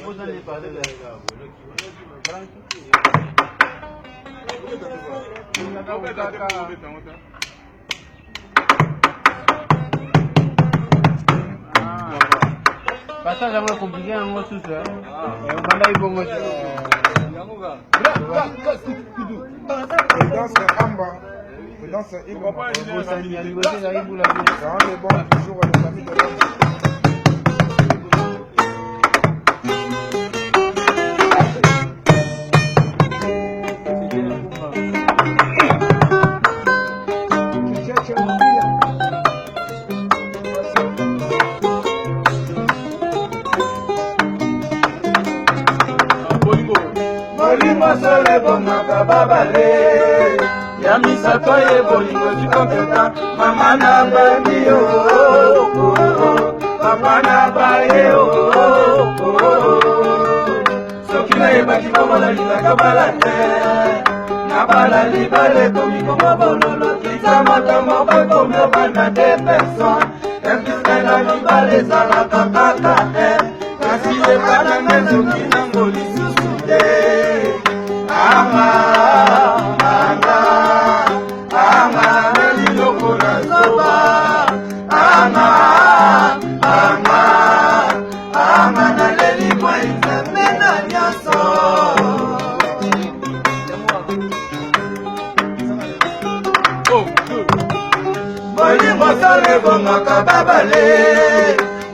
Pasal sama compliqué en gros tout ça. On m'a dit bon moi. Danse Amba. Danse Ibo. Bon ça ni ali boté ça Ibo la vie. Ça on est bon toujours les amis de l'homme. Bolingo sole bongaka babale ya misato ye bolingo dikompeta mama na bandi yo papa na baye yo soki nayebaki bomona lingaka bala te na bala libale komi kongo bololo kita makambo bakomi obanda de personne episme na libale ezalaka kaka te kasi epananga soki nango lisusu te anga liloko na zoba anga naleli mwa nzambe na nyonso bolingo solo ebongaka babale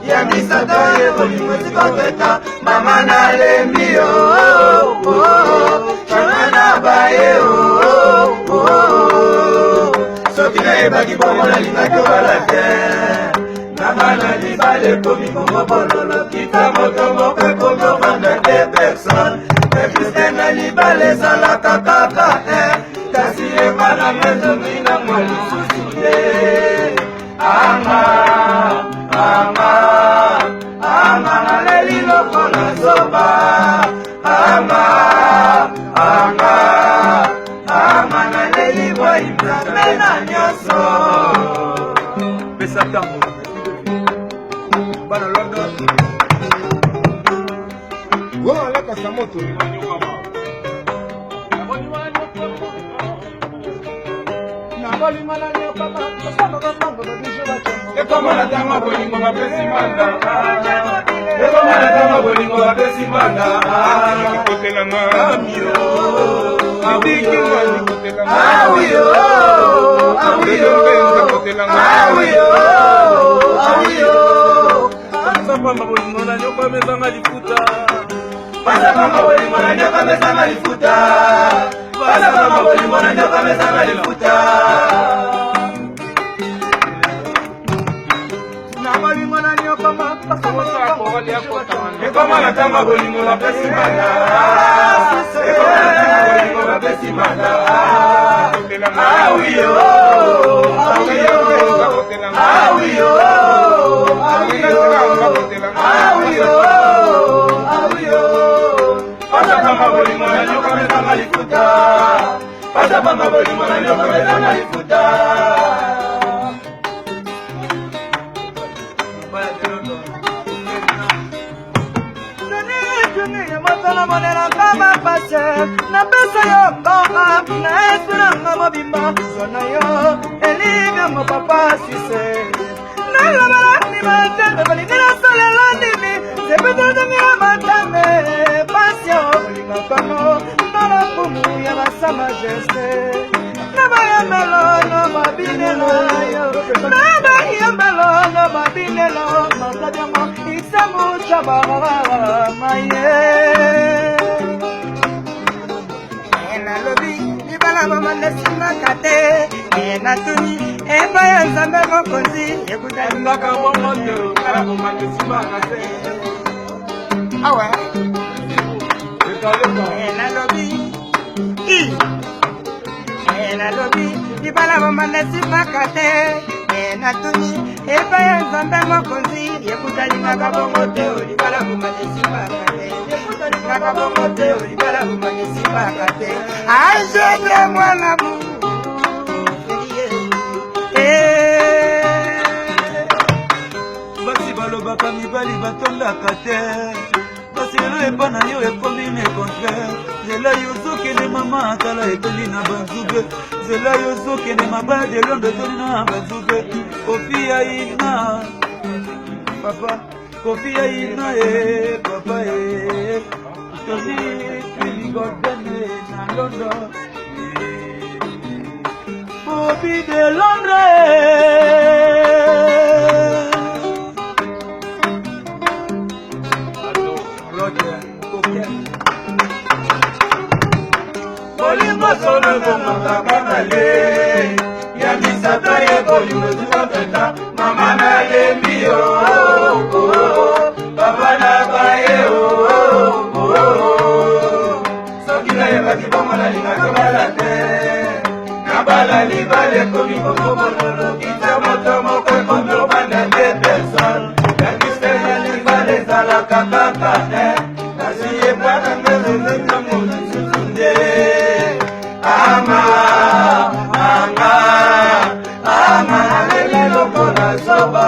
ya misato ye bolingo sikoteka mama nalembi yo mama na baye soki nayebaki bongo nalingaki obala te na bana libale komi kongo bololo kita moto moko ekomi obanda te personne epuske na libale ezalaka kaka te kasi ebana mezomi nango lisusu te anga naleli loko na zoba anga naleli boi nzambe na nyonso pesa ntango bana london alakasa moto ekomana ntango bolingo bapesi manda ekomana ntango bolingo bapesi manda pasapamba bolingo na nyoka mesanga lifuta pasapamba bolingo na nyoka mesanga lifuta pasapamba bolingo na nyoka mesanga lifuta ekomana ntango bolingo bapesi manda ekomana ntango bolingo bapesi manda pasapamba bolingo na nyoka mesanga lifuta pasapamba bolingo na nyoka mesanga lifuta Matala monera kama pase na pesa yo kama na esperanga mobimba zona yo elivyo mo papa sise na la ni mate de validera sala la dimi se pedo de mi matame pasio linga kamo na la pumu ya la sama jeste na vaya melono mabinelo yo na vaya melono mabinelo matadamo isamu chabara maye nalobi libala mama nasimaka te natuni epa ya nzambe mokonzi ekutalingaka bongo te kala mama nasimaka te awa nalobi libala mama nasimaka te natuni epa ya nzambe mokonzi ekutalingaka bongo te libala mama nasimaka te ekutalingaka bongo te libala mama nasimaka te ajete mwana bu basi balobaka mibali batondaka te lelo epa na yo ekomi ne contraire nzela yozokende mama tala etondi na banzube nzela yozokende mabaya de londo etondi na banzube kofi ya ina papa kofi ya ina papa tondi filigodene na londo kofi de Londres. Bolingo solo como tabanale ya misata ye bolingo tata mama na lembio baba na bae sokina ye baki bongo na linga kabala te na bala libale komi bongo bonolo kita moto moko kondo banda de personne ya misena libale zala kakaka asiye bwana mbele ndomo nsunde ama lele lokola soba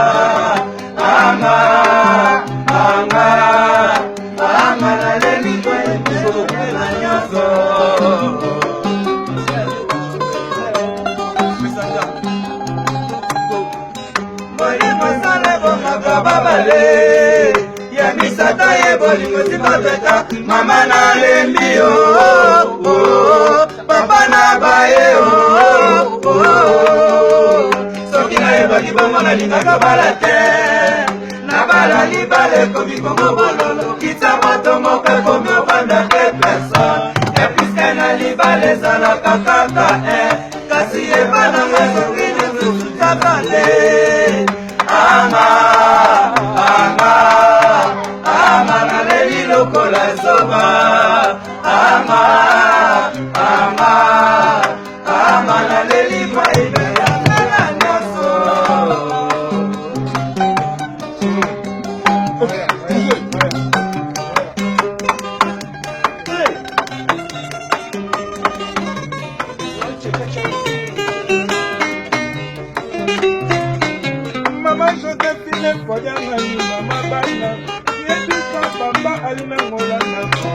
ama lele kwende na nyoso Boli masale bomaka babale ya misata ye bolingo sikoteta mama na lembio papa na bae soki na yebaki bongo na lingaka bala te na bala libale komi kongo bololo kita moto moko ekomi ovanda te personne epuiske na libale ezalaka kaka kasi ebananga soki nesusu takale ama naleli lokola esoba ama naleli maibe ya ngana nyonso Mama Josephine Fodanga ni mama bana yebisa bamba alime ngola na kwa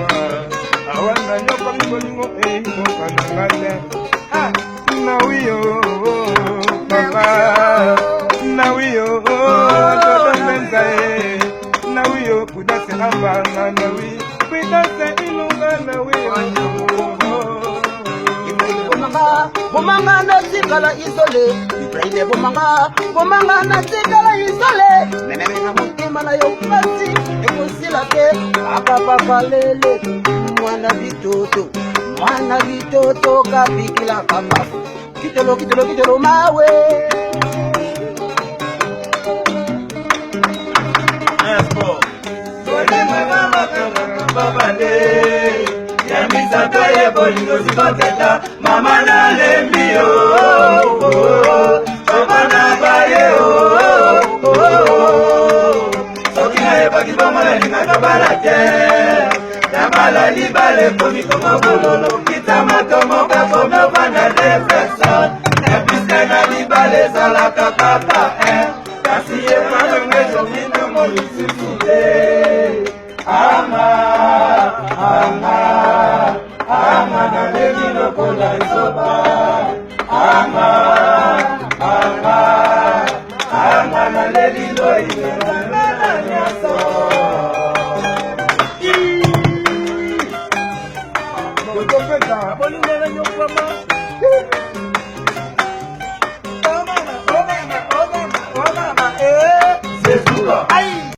awana nyoko ngolingo ngoka na ngale na wiyo papa na wiyo todo menza na wiyo kudase amba na wi kudase inunga na wiyo bomanga natikala isole ibraide bomanga natikala isole nenena motema na yo pasi ekosila te papa lele mwana bitoto kabikila papa kitolo mawe ya misata ye bolingo sikoteta mama na lembio papa na baye soki na yebaki bongo na lingaka bala te na bala libale komi kongo bololo kita moto moko komi ovanda de personne epuiske na libale ezalaka kaka kasi epanonge zokino molisusu te ama naleli lokola esoba ama naleli loibenana nyonso Kotopeta bolingela nyokama